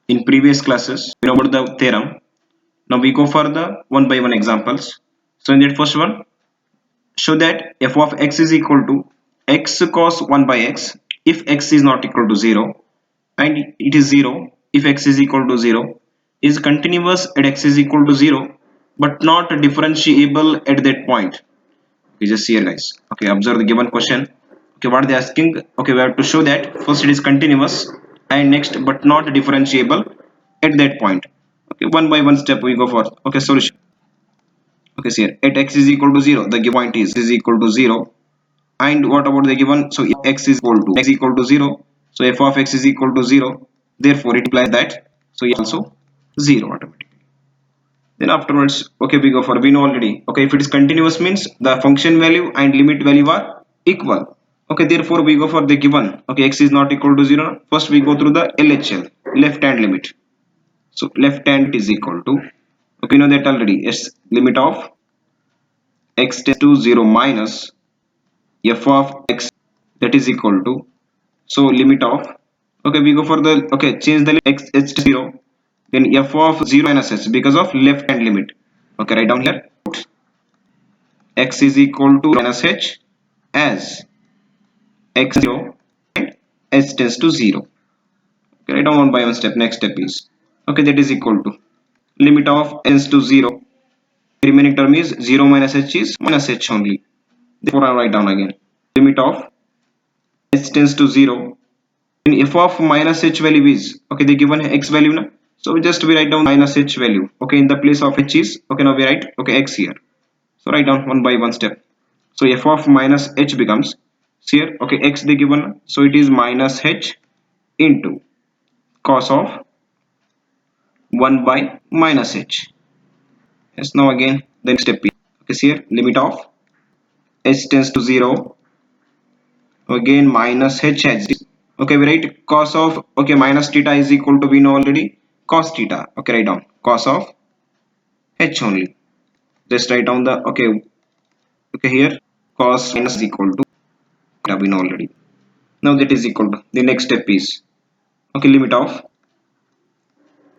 in previous classes. We know about the theorem. Now we go for the one by one examples. So in that first one, show that f of x is equal to x cos 1 by x if x is not equal to 0, and it is 0 if x is equal to 0, is continuous at x is equal to 0 but not differentiable at that point. Okay, just here guys. Okay, observe the given question. Okay, what they asking? Okay, we have to show that first it is continuous and next but not differentiable at that point. Okay, one by one step we go for. Okay, solution. Okay, see here at x is equal to 0, the given point is equal to 0. And what about the given? So if x equal to 0, so f of x is equal to 0, therefore it implies that so also 0 automatically. Then afterwards, okay, we go for, we know already. Okay, if it is continuous means the function value and limit value are equal. Okay, therefore we go for the given. Okay, x is not equal to 0. First we go through the LHL, left hand limit. So left hand is equal to, okay, you know that already. Yes, limit of x tends to 0 minus f of x, that is equal to, so limit of, okay, we go for the, okay, change the x h to 0, then f of 0 minus h because of left hand limit. Okay, write down here x is equal to minus h as x 0 and h tends to 0. Okay, write down one by one step. Next step is, okay, that is equal to limit of tends to 0, remaining term is 0 minus h is minus h only. Therefore I write down again limit of h tends to 0. And f of minus h value is, okay, they given x value now, so just we write down minus h value. Okay, in the place of h is, okay, now we write, okay, x here. So write down one by one step. So f of minus h becomes here, okay, x they given, so it is minus h into cos of 1 by minus h. Yes, now again then step is, okay, see here limit of h tends to 0, again minus h has, okay, we write cos of, okay, minus theta is equal to, we know already, cos theta. Okay, write down cos of h only. Just write down the, okay, okay, here cos minus is equal to theta, we know already. Now that is equal to, the next step is, okay, limit of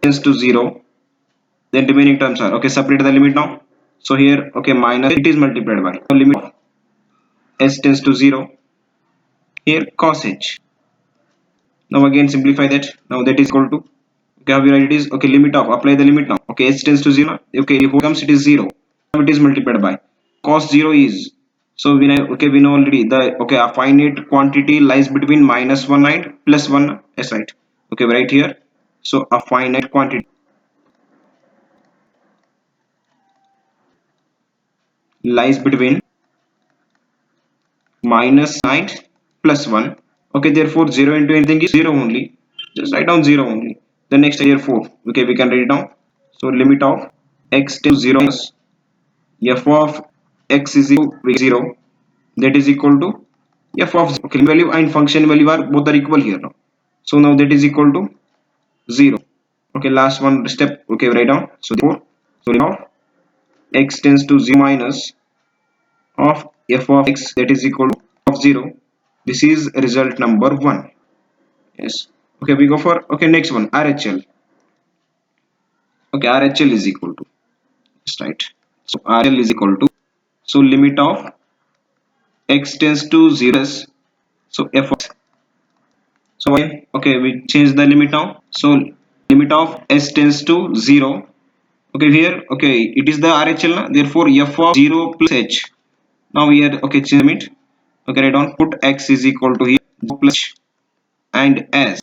tends to 0, then remaining terms are, okay, separate the limit now. So here, okay, minus it is multiplied by, so limit of h tends to 0, here cos h. Now again simplify that. Now that is equal to, okay, how we write it is, okay, limit of, apply the limit now. Okay, h tends to 0, okay, if it comes it is 0, now it is multiplied by cos 0 is, so we know, okay, we know already the, okay, a finite quantity lies between minus 1 and plus 1, yes, right. Okay, right here, so a finite quantity lies between minus 9 plus 1. Okay, therefore 0 into anything is 0 only, just write down 0 only. The next here 4, okay, we can write it down. So limit of x to 0 minus f of x is equal to 0, that is equal to f of 0. Okay, value and function value are both are equal here now, so now that is equal to 0. Okay, last one step, okay, write down. So therefore, so limit of x tends to 0 minus of f of x, that is equal to of 0. This is result number 1. Yes, okay, we go for, okay, next one, RHL. Okay, RHL is equal to, just right, so RL is equal to, so limit of x tends to 0, so f of, so again, okay, we change the limit now. So limit of s tends to 0, okay, here, okay, it is the RHL now, therefore f of 0 plus h. Now here, okay, change limit, okay, write down, put x is equal to here 0 plus h, and as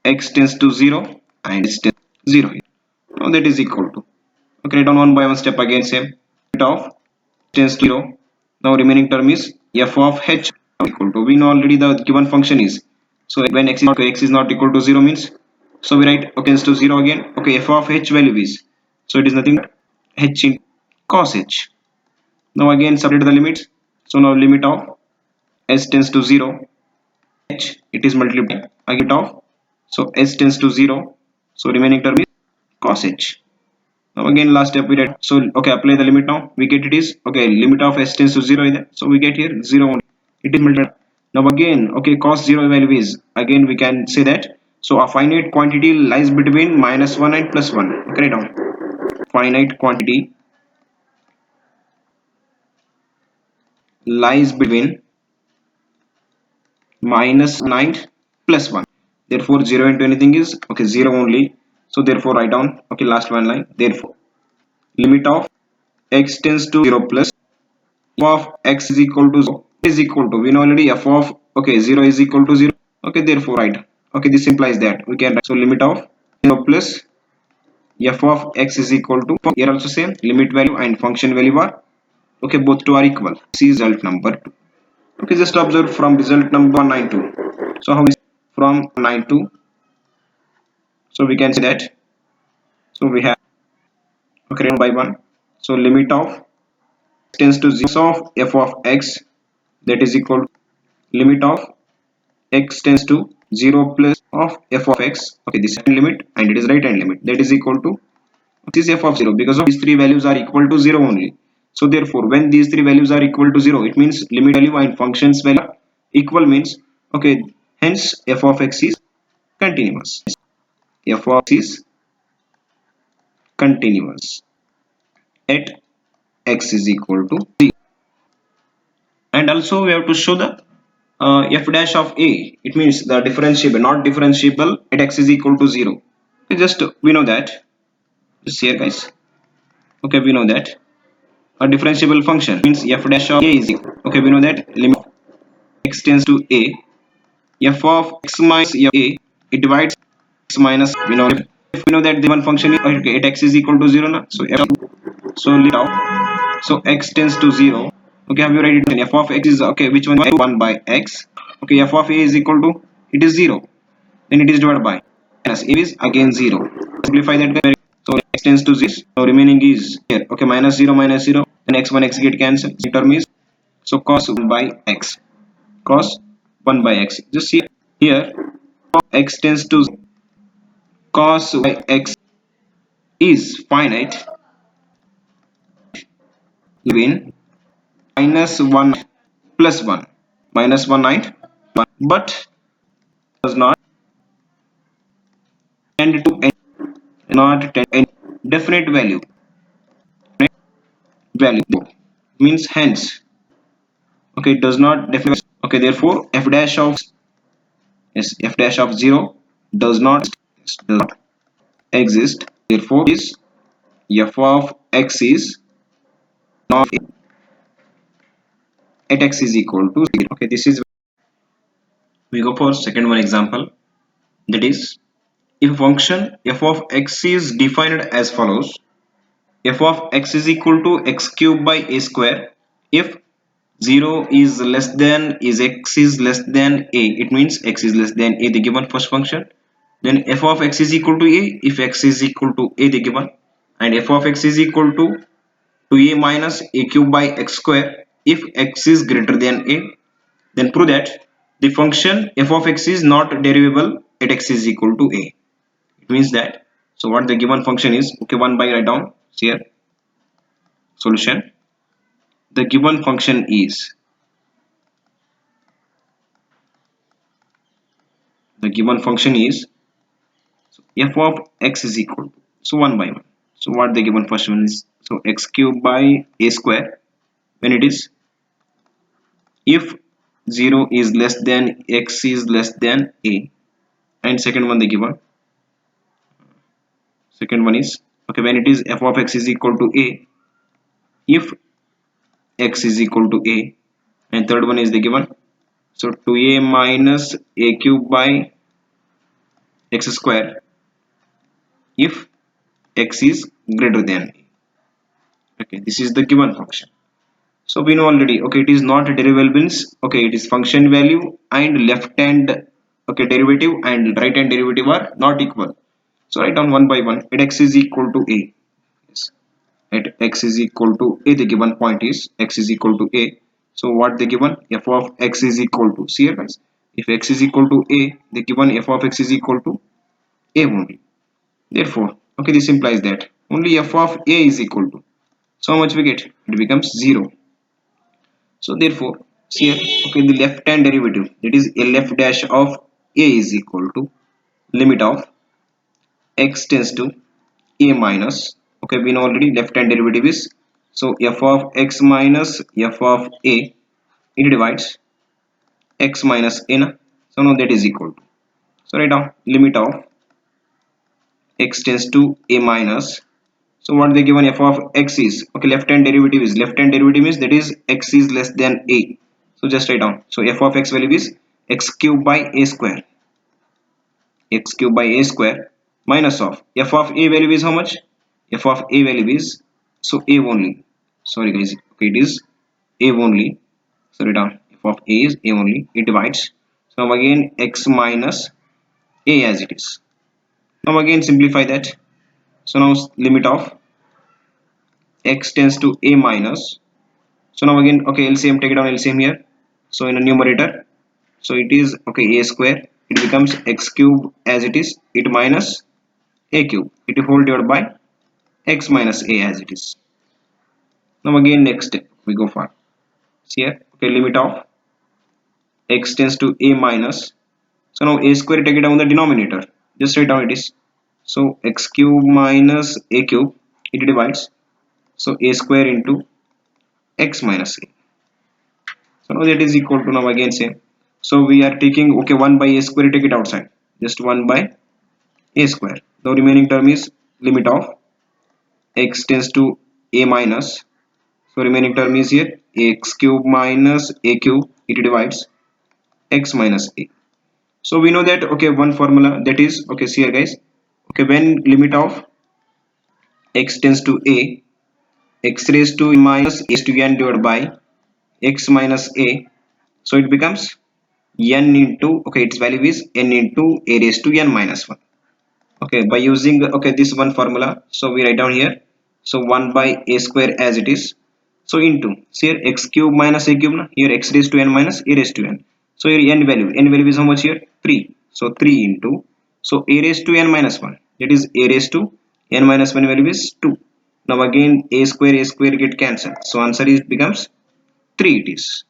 x tends to 0 and h tends to 0 here. Now that is equal to, okay, write down one by one step again, same limit of tends to 0. Now remaining term is f of h equal to, we know already the given function is, so when x is not equal to 0 means, so we write, okay, tends to 0 again. Okay, f of h value is, so it is nothing but h in cos h. Now again separate the limits. So now limit of s tends to 0, h, it is multiplied again of, so s tends to 0, so remaining term is cos h. Now again last step we did, so okay, apply the limit now, we get it is, okay, limit of s tends to 0 is there, so we get here 0 only, it is multiplied. Now again, okay, cos 0 value is, again we can say that, So a finite quantity lies between -1 and +1. Okay, write down. Finite quantity lies between -9 plus 1. Therefore 0 into anything is okay 0 only. So therefore write down, okay, last one line. Therefore limit of x tends to 0 plus f of x is equal to 0 is equal to, we know already f of, okay, 0 is equal to 0. Okay, therefore write, okay, this implies that we can write, so limit of 0 plus f of x is equal to, here also same, limit value and function value are, okay, both two are equal. See result number 2. Okay, just observe from result number 192. So how is from 92? So we can say that, so we have, okay, one by one. So limit of tends to 0 of f of x, that is equal to limit of x tends to 0 plus of f of x. Okay, this is limit and it is right hand limit, that is equal to, this is f of 0, because of these three values are equal to 0 only. So therefore when these three values are equal to 0, it means limit value and functions value are equal, means, okay, hence f of x is continuous. F of x is continuous at x is equal to 0. And also we have to show the f dash of a, it means the differentiable, not differentiable at x is equal to 0. Okay, just we know that, just here guys, okay, we know that a differentiable function means f dash of a is equal, okay, we know that limit of x tends to a, f of x minus f a, it divides x minus, we know, if we know that the one function is, okay, at x is equal to 0 now, so f, so limit of, so x tends to 0. Okay, have you write it down? F of x is, okay, which one? 1 by x. Okay, f of a is equal to, it is 0, then it is divided by minus a is again 0. Simplify that guy. So x tends to 0, so remaining is here, okay, minus 0 minus 0, then x1 x get cancelled, the term is, so cos 1 by x, cos 1 by x, just see here, x tends to 0, cos by x is finite between -1 plus 1, -1 9, but does not tend to any, not tend any definite value, value means hence, okay, it does not definitely, okay, therefore f dash of, yes, f dash of 0 does not exist, therefore is f of x is not at x is equal to 0. Okay, this is, we go for second one example, that is, if a function f of x is defined as follows: f of x is equal to x cube by a square if 0 is less than, is x is less than a, it means x is less than a, the given first function. Then f of x is equal to a if x is equal to a, the given, and f of x is equal to a minus a cube by x square if x is greater than a. Then prove that the function f of x is not derivable at x is equal to a. It means that, so what the given function is, okay, 1 by, write down here, solution, the given function is, the given function is, so f of x is equal to, so 1 by 1, so what the given first one is, so x cube by a square when it is, if 0 is less than, x is less than a, and second one the given, second one is, okay, when it is f of x is equal to a if x is equal to a, and third one is the given, so 2a minus a cube by x square if x is greater than a. Okay, this is the given function. So we know already, okay, it is not derivable means, okay, it is function value and left hand, okay, derivative and right hand derivative are not equal. So write down 1 by 1 at x is equal to a, yes, at x is equal to a, the given point is x is equal to a. So what the given, f of x is equal to, see here guys, if x is equal to a, the given f of x is equal to a only. Therefore, okay, this implies that only f of a is equal to, so how much we get, it becomes 0. So therefore, see here, okay, the left hand derivative, that is L f dash of a is equal to limit of x tends to a minus, okay, we know already left hand derivative is, so f of x minus f of a, it divides x minus n, so now that is equal to, so write down limit of x tends to a minus, so what they given f of x is, okay, left hand derivative is, left hand derivative means that is x is less than a, so just write down, so f of x value is x cube by a square, x cube by a square minus of f of a value is how much, f of a value is, so a only, sorry guys, okay, it is a only, so write down f of a is a only, it divides, so now again x minus a as it is, now again simplify that, so now limit of x tends to a minus, so now again, okay, LCM, take it down LCM here, so in a numerator, so it is, okay, a square, it becomes x cube as it is, it minus a cube, it whole divided by x minus a as it is. Now again next step we go for, see here, okay, limit of x tends to a minus, so now a square, take it down the denominator, just write down it is, so x cube minus a cube, it divides, so a square into x minus a, so now that is equal to, now again same, so we are taking, okay, 1 by a square, take it outside, just 1 by a square, the remaining term is limit of x tends to a minus, so remaining term is here x cube minus a cube, it divides x minus a, so we know that, okay, one formula that is, okay, see here guys, okay, when limit of x tends to a, x raised to minus a to n divided by x minus a, so it becomes n into, okay, its value is n into a raised to n minus 1, okay, by using, okay, this one formula, so we write down here, so 1 by a square as it is, so into, see here x cube minus a cube, here x raised to n minus a raised to n, so here n value is how much here, 3, so 3 into, so a raised to n minus 1, that is a raised to n minus 1 value is 2, now again a square get cancelled, so answer is becomes 3 it is,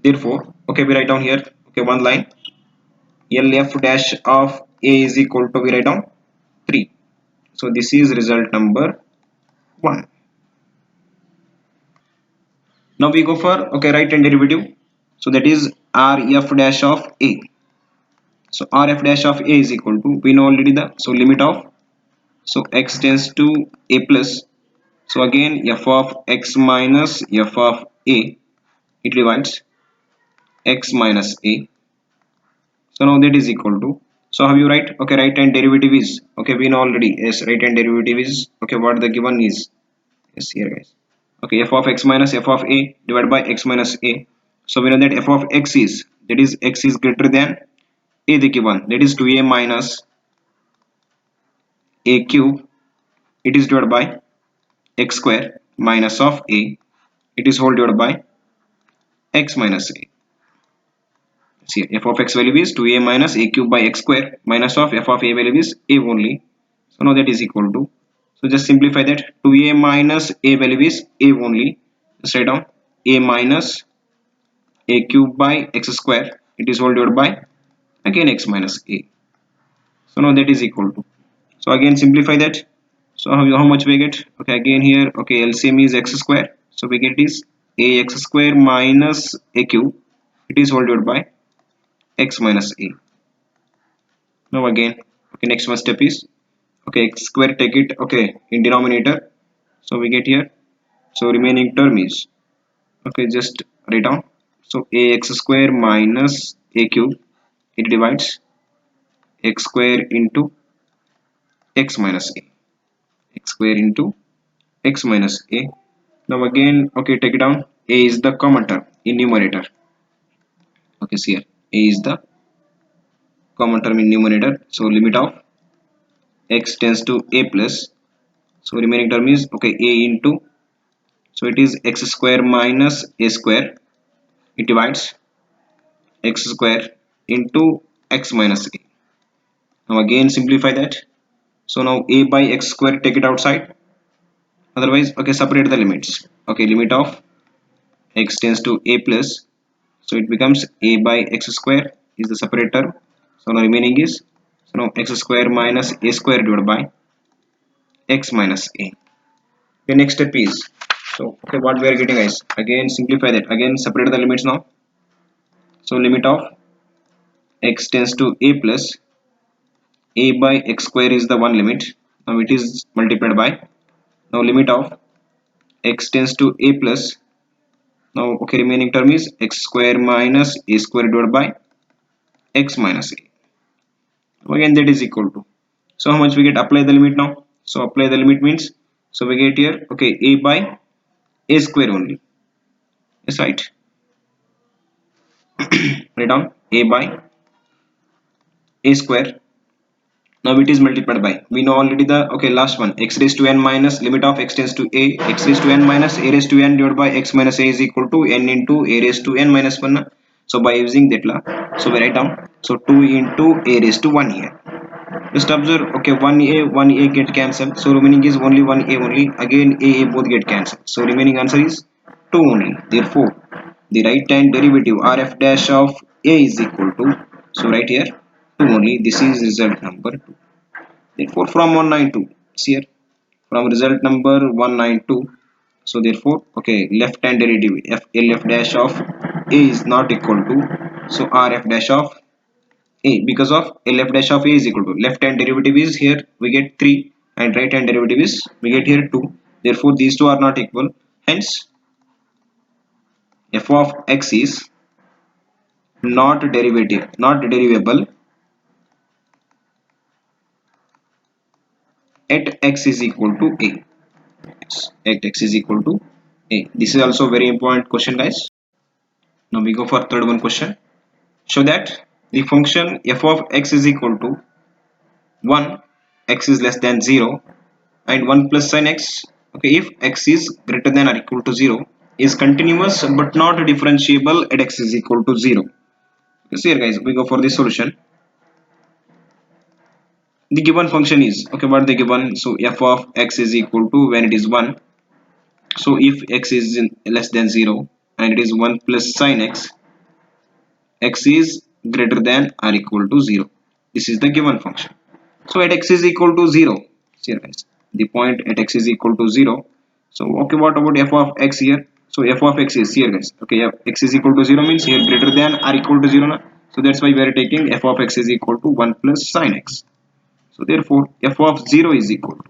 therefore, okay, we write down here, okay, one line, LF dash of a is equal to, we write down 3, so this is result number 1. Now we go for, okay, right hand derivative, so that is RF dash of a, so RF dash of a is equal to, we know already the, so limit of, so x tends to a plus, so again f of x minus f of a, it divides x minus a, so now that is equal to, so how you write, okay, right hand derivative is, okay, we know already, yes, right hand derivative is, okay, what the given is, yes, here guys, okay, f of x minus f of a divided by x minus a, so we know that f of x is, that is x is greater than a the given, that is 2a minus a cube, it is divided by x square minus of a, it is whole divided by x minus a, see f of x value is 2a minus a cube by x square minus of f of a value is a only, so now that is equal to, so just simplify that, 2a minus a value is a only, just write down a minus a cube by x square, it is whole divided by again x minus a, so now that is equal to, so again simplify that, so how much we get, okay, again here, okay, LCM is x square, so we get is a x square minus a cube, it is whole divided by x minus a, now again, okay, next one step is, okay, x square take it, okay, in denominator, so we get here, so remaining term is, okay, just write down, so ax square minus a cube, it divides x square into x minus a, x square into x minus a, now again, okay, take it down, a is the common term in numerator, okay, see here, a is the common term in numerator, so limit of x tends to a plus, so remaining term is, okay, a into, so it is x square minus a square, it divides x square into x minus a, now again simplify that, so now a by x square take it outside, otherwise, okay, separate the limits, okay, limit of x tends to a plus, so it becomes a by x square is the separate term. So now remaining is, so now x square minus a square divided by x minus a. The next step is, so okay, what we are getting is, again simplify that, again separate the limits now. So limit of x tends to a plus a by x square is the one limit. Now it is multiplied by, now limit of x tends to a plus, now okay, remaining term is x square minus a square divided by x minus a. Again that is equal to, so how much we get, apply the limit now. So apply the limit means, so we get here, okay, a by a square only. Yes, right. Write down a by a square. Now it is multiplied by, we know already the, okay, last one, x raised to n minus limit of x tends to a, x raised to n minus a raised to n divided by x minus a is equal to n into a raised to n minus 1. So by using that law, so we write down, so 2 into a raised to 1 here. Just observe, okay, 1a get cancelled, so remaining is only 1a only. Again a both get cancelled, so remaining answer is 2 only. Therefore the right hand derivative rf dash of a is equal to, so right here 2 only. This is result number 2. Therefore from 192, see here, from result number 192, so therefore okay, left hand derivative lf dash of a is not equal to, so rf dash of a, because of lf dash of a is equal to, left hand derivative is here we get 3 and right hand derivative is we get here 2. Therefore these two are not equal, hence f of x is not derivable at x is equal to a. At x is equal to a. This is also very important question, guys. Now we go for third one question. Show that the function f of x is equal to 1, x is less than 0, and 1 plus sin x, okay, if x is greater than or equal to 0, is continuous but not differentiable at x is equal to 0. So here guys, we go for the solution. The given function is, okay, what the given, so f of x is equal to, when it is 1, so if x is less than 0 and it is 1 plus sin x, x is greater than or equal to 0. This is the given function. So at x is equal to 0, here guys, the point at x is equal to 0. So okay, what about f of x here? So f of x is here guys, okay, x is equal to 0 means here greater than or equal to 0 na? So that's why we are taking f of x is equal to 1 plus sin x. So therefore f of 0 is equal to,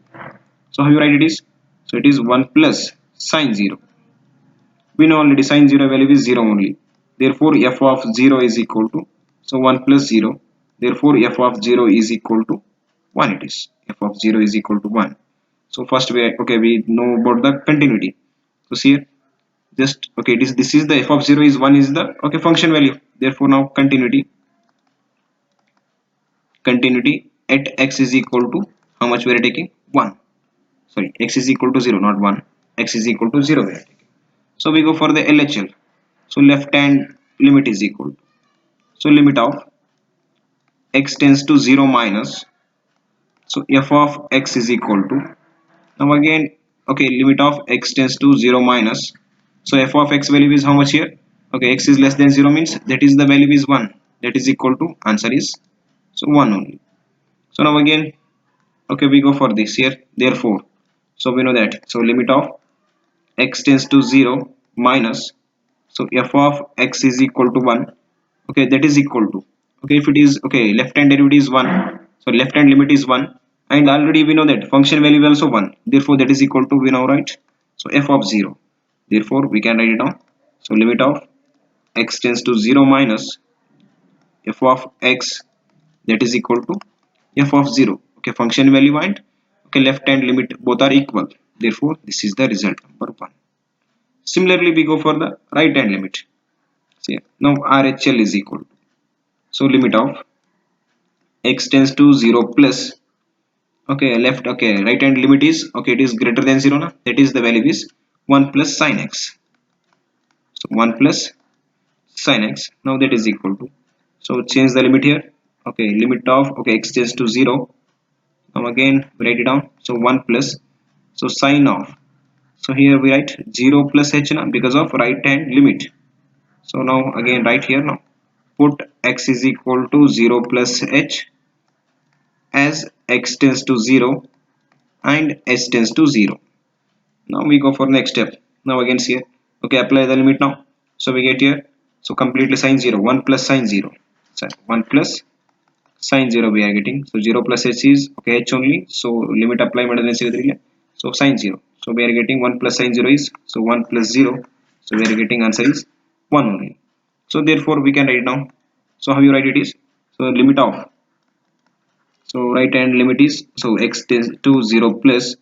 so how you write it is, so it is 1 plus sin 0. We know already sin 0 value is 0 only. Therefore f of 0 is equal to, so 1 plus 0. Therefore f of 0 is equal to 1 it is. F of 0 is equal to 1. So first we, okay, we know about the continuity. So see here, just okay, this is the f of 0 is 1 is the, okay, function value. Therefore now continuity at x is equal to, how much we are taking, 1. Sorry, x is equal to 0, not 1. X is equal to 0 we are taking. So we go for the LHL. So left hand limit is equal to, so limit of x tends to 0 minus, so f of x is equal to, now again, okay, limit of x tends to 0 minus, so f of x value is how much here, okay, x is less than 0 means that is the value is 1, that is equal to, answer is, so 1 only. So now again, okay, we go for this here. Therefore so we know that, so limit of x tends to 0 minus, so f of x is equal to 1, okay, that is equal to, okay, if it is, okay, left hand derivative is 1, so left hand limit is 1, and already we know that function value is also 1, therefore that is equal to, we now write, so f of 0. Therefore we can write it down, so limit of x tends to 0 minus f of x, that is equal to f of 0, okay, function value and, okay, left hand limit both are equal. Therefore this is the result number 1. Similarly we go for the right hand limit. See, now RHL is equal to, so limit of x tends to 0 plus, okay, left, okay, right hand limit is, okay, it is greater than 0 na? That is the value is 1 plus sin x, so 1 plus sin x, now that is equal to, so change the limit here, okay, limit of, okay, x tends to 0, now again we write it down, so 1 plus, so sin of, so here we write 0 plus h na, because of right hand limit. So now again right here now put x is equal to 0 plus h as x tends to 0 and h tends to 0. Now we go for next step. Now again here, okay, apply the limit now. So we get here, so completely sine 0, 1 plus sine 0. So 1 plus sine 0 we are getting. So 0 plus h is, okay, h only. So limit apply madane sigudrile. So sine 0. So we are getting 1 plus sine 0 is, so 1 plus 0. So we are getting answer is 1 only. So therefore we can write now. So how you write it is, so limit of, so right hand limit is, so x tends to 0 plus,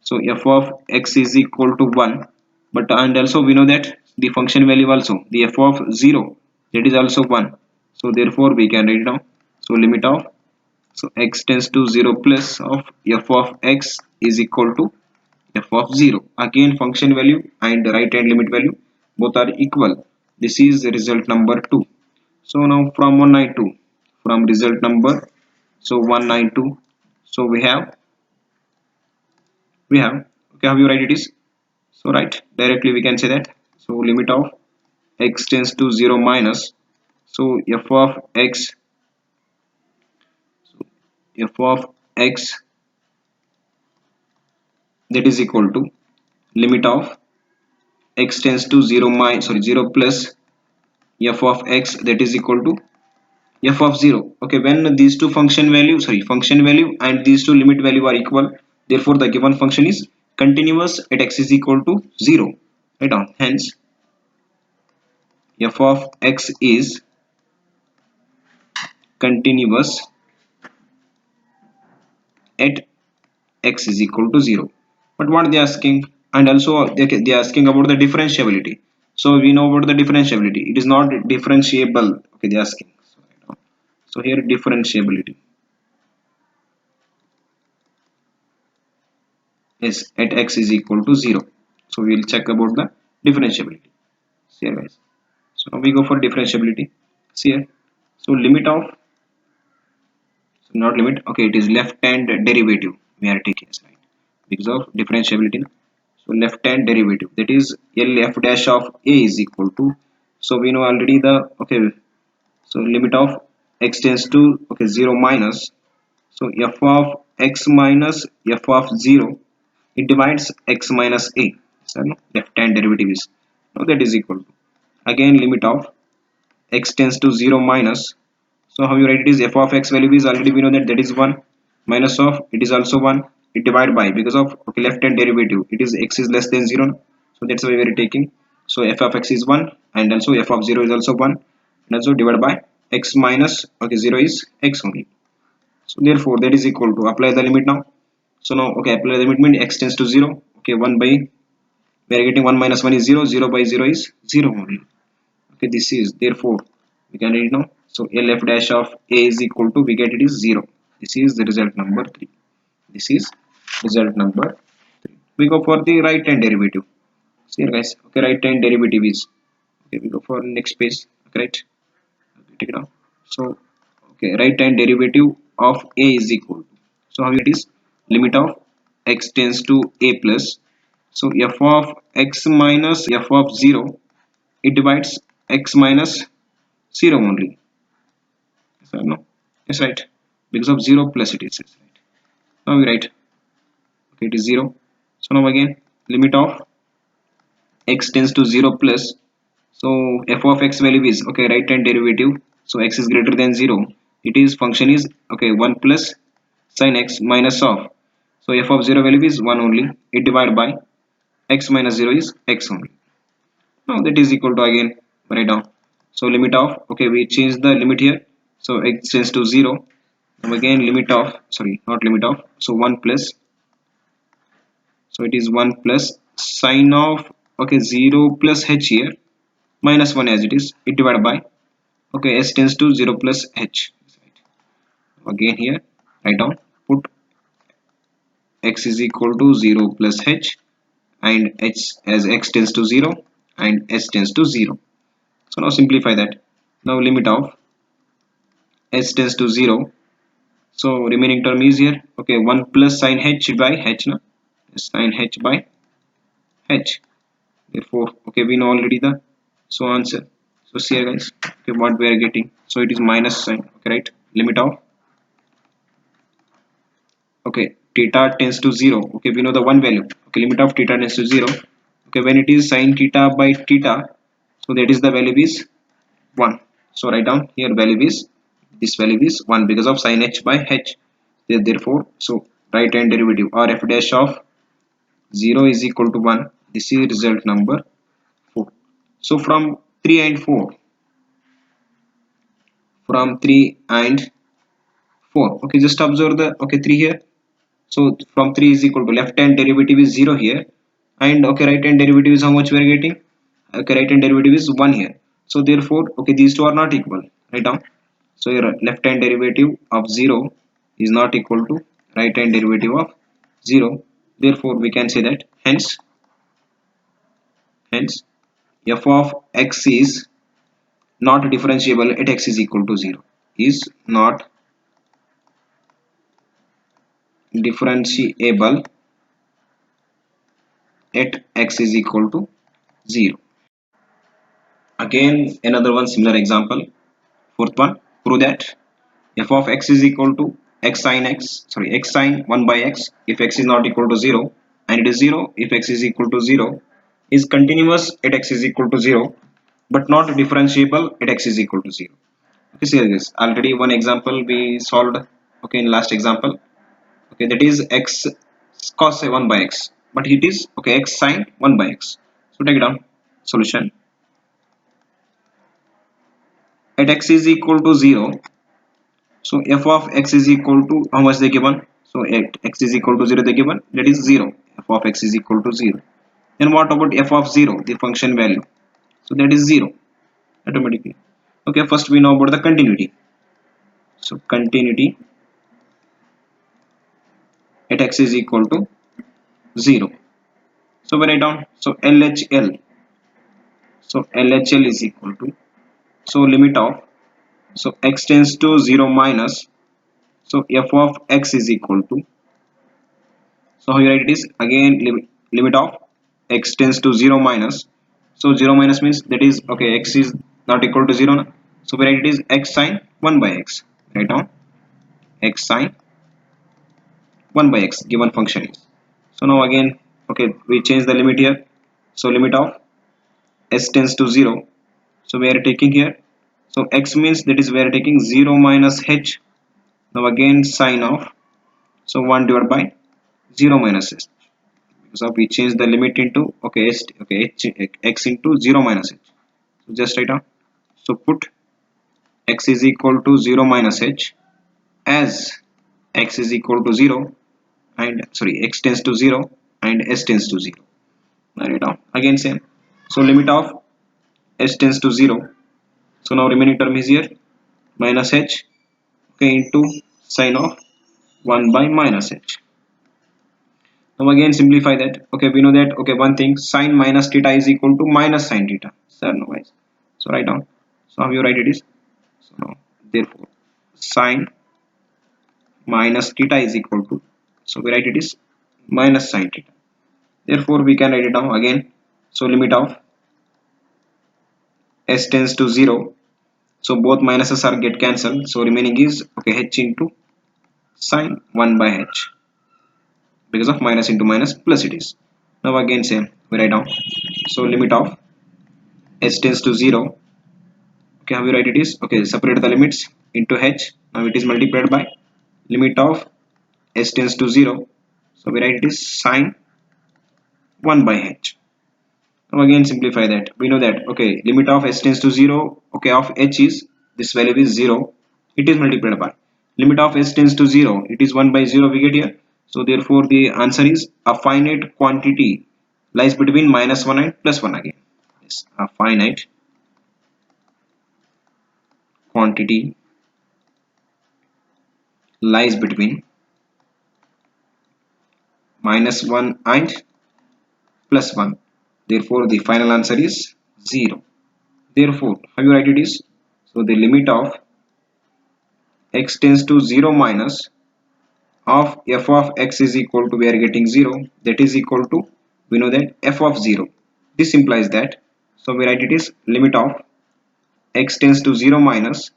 so f of x is equal to 1, but and also we know that the function value also, the f of 0, that is also 1. So therefore we can write down, so limit of, so x tends to 0 plus of f of x is equal to f of 0. Again function value and right hand limit value both are equal. This is the result number 2. So now from 192, from result number, so 192, so we have okay, how you write it is, so right directly we can say that, so limit of x tends to 0 minus, so f of x, f of x that is equal to limit of x tends to 0 minus, sorry, 0 plus f of x that is equal to f of 0. Okay, when these two function value and these two limit value are equal, therefore the given function is continuous at x is equal to 0. Right on, hence f of x is continuous at x is equal to 0. But what they are asking, and also they are asking about the differentiability. So we know about the differentiability, it is not differentiable. Okay, they are asking, so here differentiability is at x is equal to 0. So we will check about the differentiability. See here guys, so now we go for differentiability. See here, so limit of, so not limit, okay, it is left hand derivative we are taking as right because of differentiability. So left hand derivative, that is L f dash of a is equal to, so we know already the, okay, so limit of x tends to, okay, 0 minus, so f of x minus f of 0, it divides x minus a. So no, left hand derivative is, now that is equal to, again limit of x tends to 0 minus, so how you write it is, f of x value is already we know that that is 1, minus of it is also 1, it divide by, because of, okay, left hand derivative, it is x is less than 0, so that's why we are taking, so f of x is 1 and also f of 0 is also 1, and also divided by x minus, okay, 0 is x only. So therefore that is equal to, apply the limit now. So now, okay, apply the limit means x tends to 0, okay, 1 by, we are getting 1 minus 1 is 0, 0 by 0 is 0 only. Okay, this is, therefore we can read now, so lf dash of a is equal to, we get it is 0. This is the result number 3. This is result number 3. We go for the right hand derivative. See here guys, okay, right hand derivative is, okay, we go for next page, okay, right, okay, take it down. So okay, right hand derivative of a is equal to, so how it is, limit of x tends to a plus, so f of x minus f of 0, it divides x minus 0 only. So no, yes, right, because of 0 plus it is, yes, right. Now we write, okay, it is 0. So now again limit of x tends to 0 plus, so f of x value is, okay, right hand derivative, so x is greater than 0, it is function is, okay, 1 plus sin x minus of, so f of 0 value is 1 only, it divided by x minus 0 is x only. Now that is equal to, again write down, so limit of, okay, we change the limit here, so x tends to 0. Now again limit of, sorry, not limit of, so 1 plus, so it is 1 plus sine of, okay, 0 plus h here minus 1 as it is, it divided by, okay, s tends to 0 plus h. Again here write down, put x is equal to 0 plus h and h as x tends to 0 and s tends to 0. So now simplify that. Now limit of s tends to 0, so remaining term is here, okay, 1 plus sine h by h, na, sine h by h. Therefore, okay, we know already the, so answer. So see here guys, okay, what we are getting, so it is minus sign. Okay, right? Limit of, okay, theta tends to 0. Okay, we know the one value. Okay, limit of theta tends to 0. Okay, when it is sin theta by theta, so that is the value is 1. So write down here value is, this value is 1 because of sin h by h. Therefore, so right hand derivative or f dash of 0 is equal to 1. This is result number 4. So from 3 and 4, okay, just observe the, okay, 3 here. So from 3 is equal to, left hand derivative is 0 here, and okay, right hand derivative is how much we are getting. Okay, right hand derivative is 1 here. So therefore, okay, these two are not equal. Write down. So your left hand derivative of 0 is not equal to right hand derivative of 0. Therefore we can say that hence f of x is not differentiable at x is equal to 0, is not differentiable at x is equal to 0. Again, another one similar example. Fourth one, prove that f of x is equal to x sine 1 by x if x is not equal to 0, and it is 0 if x is equal to 0, is continuous at x is equal to 0 but not differentiable at x is equal to 0. Okay, see this. Already one example we solved, okay, in last example. Okay, that is x cos 1 by x, but it is, okay, x sine 1 by x. So take it down. Solution: at x is equal to 0, so f of x is equal to how much they given. So at x is equal to 0 they given, that is 0. F of x is equal to 0. Then what about f of 0, the function value? So that is 0 automatically. Okay, first we know about the continuity. So continuity at x is equal to 0. So we write down, so LHL. So LHL is equal to, so limit of, so x tends to 0 minus, so f of x is equal to, so here it is again, limit of x tends to 0 minus, so 0 minus means that is, okay, x is not equal to 0 now. So where it is x sine 1 by x. Write down x sine 1 by x given function is. So now again, okay, we change the limit here. So limit of s tends to 0, so we are taking here, so x means that is we are taking 0 minus h. Now again sine of, so 1 divided by 0 minus h. So we change the limit into, okay, okay, x into 0 minus h. So just write down. So put x is equal to 0 minus h as x is equal to 0, and sorry, x tends to 0 and s tends to 0. Now write down again same. So limit of s tends to 0. So now remaining term is here minus h, okay, into sine of 1 by minus h. Now again simplify that. Okay, we know that, okay, one thing, sine minus theta is equal to minus sine theta. Sir, no guys. So write down. So how you write it is, so now therefore sine minus theta is equal to, so we write it is minus sine theta. Therefore we can write it down again. So limit of s tends to 0. So both minuses are get cancelled. So remaining is, okay, h into sine 1 by h, because of minus into minus plus it is. Now again same, we write down. So limit of s tends to 0. Okay, how you write it is, okay, separate the limits into h. Now it is multiplied by limit of s tends to 0. So we write it is sine 1 by h. Now again simplify that. We know that, okay, limit of s tends to 0, okay, of h is, this value is 0. It is multiplied by limit of s tends to 0. It is 1 by 0 we get here. So therefore the answer is a finite quantity lies between minus 1 and plus 1 again. Yes, a finite quantity lies between minus 1 and plus 1. Therefore the final answer is 0. Therefore how you write it is, so the limit of x tends to 0 minus of f of x is equal to, we are getting 0, that is equal to, we know that f of 0. This implies that, so we write it is limit of x tends to 0 minus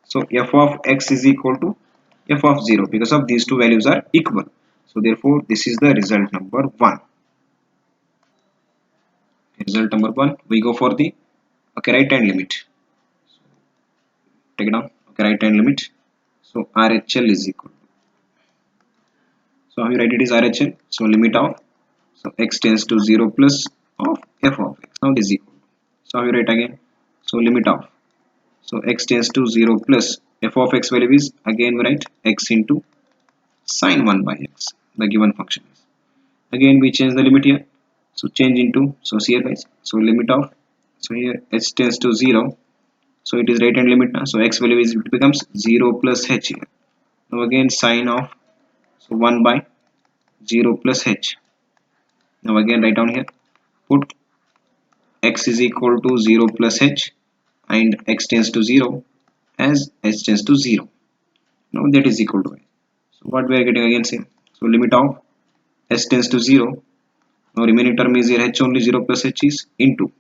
So f of x is equal to f of 0 because of these two values are equal. So therefore this is the result number 1. Result number 1, we go for the right hand limit. Take it down. Right hand limit. So RHL is equal. So how you write it is RHL. So limit of, so x tends to 0 plus of f of x. Now this is equal. So how you write again. So limit of, so x tends to 0 plus f of x value is, again we write x into sine 1 by x, the given function is. Again we change the limit here. So change into, so here guys, so limit of, so here h tends to 0. So it is right hand limit now. So x value is, it becomes 0 plus h here. Now again sine of, so 1 by 0 plus h. Now again write down here, put x is equal to 0 plus h and x tends to 0 as h tends to 0. Now that is equal to y. So what we are getting again same. So limit of h tends to 0. Now remaining term is here h only, 0 plus h is into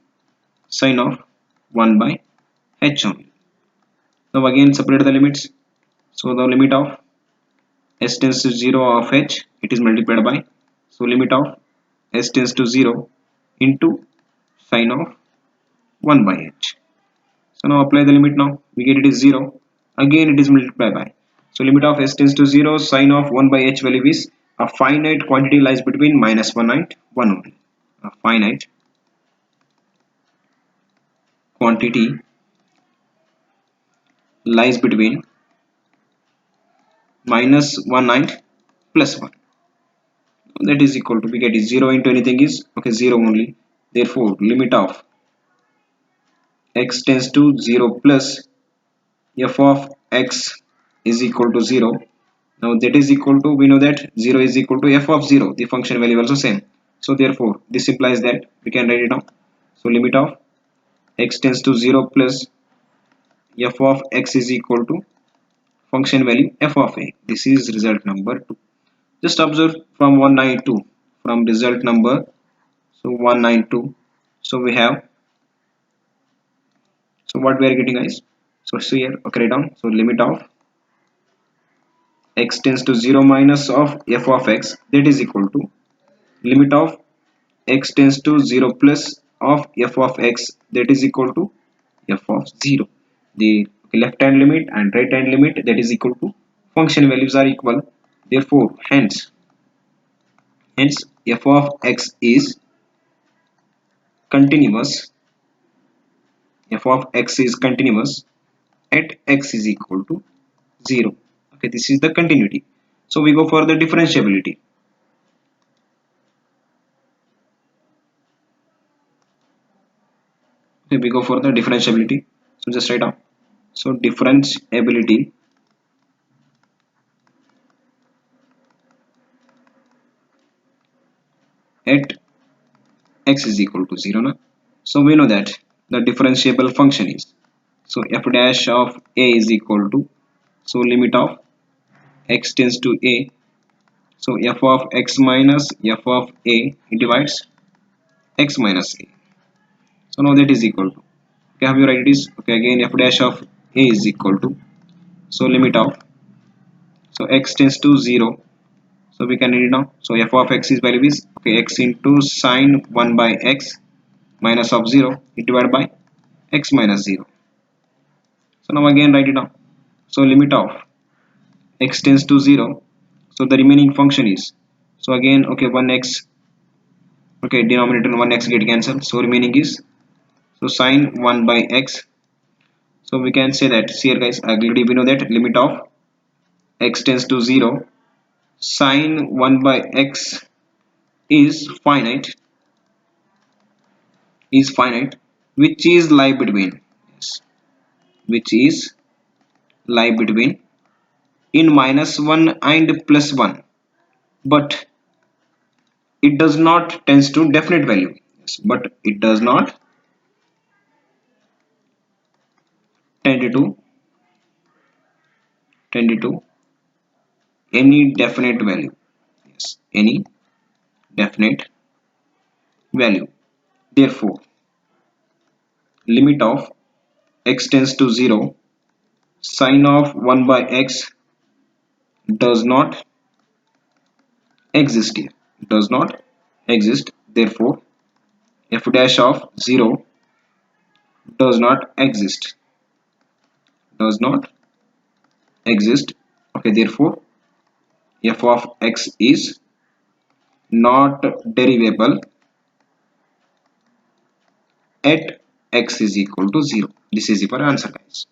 sine of 1 by h only. Now again separate the limits. So the limit of h tends to 0 of h, it is multiplied by, so limit of h tends to 0 into sine of 1 by h. So now apply the limit. Now we get it is 0. Again it is multiplied by, so limit of h tends to 0, sine of 1 by h value is, a finite quantity lies between minus 1 and 1 only. A finite quantity lies between minus 1 and plus 1. That is equal to, we get is 0 into anything is, 0 only. Therefore limit of x tends to 0 plus f of x is equal to 0. Now that is equal to, we know that 0 is equal to f of 0, the function value also same. So therefore this implies that we can write it down. So limit of x tends to 0 plus f of x is equal to function value f of a. This is result number 2. Just observe from 192, from result number, so 192. So we have, so what we are getting guys. So see here, write down. So limit of x tends to 0 minus of f of x, that is equal to limit of x tends to 0 plus of f of x, that is equal to f of 0. The left hand limit and right hand limit, that is equal to, function values are equal. Therefore hence f of x is continuous. F of x is continuous at x is equal to 0. Okay, this is the continuity. So we go for the differentiability. Okay, we go for the differentiability. So just write down. So differentiability at x is equal to 0 now. So we know that the differentiable function is, so f dash of a is equal to, so limit of x tends to a, so f of x minus f of a, it divides x minus a. So now that is equal to, okay, have you write it is, okay, again f dash of a is equal to, so limit of, so x tends to 0. So we can read it now. So f of x is value is, okay, x into sine 1 by x minus of 0, it divided by x minus 0. So now again write it down. So limit of x tends to 0. So the remaining function is, so again, okay, 1x, okay, denominator 1x get cancelled. So remaining is, so sine 1 by x. So we can say that, see here guys, already we know that limit of x tends to 0, sine 1 by x is finite, which is lie between, yes, which is lie between in minus 1 and plus 1, but it does not tends to definite value, yes, but it does not tend to any definite value, yes, any definite value. Therefore limit of x tends to 0, Sine of 1 by x does not exist here, does not exist. Therefore f dash of 0 does not exist, does not exist. Okay, therefore f of x is not derivable at x is equal to 0. This is your answer, guys.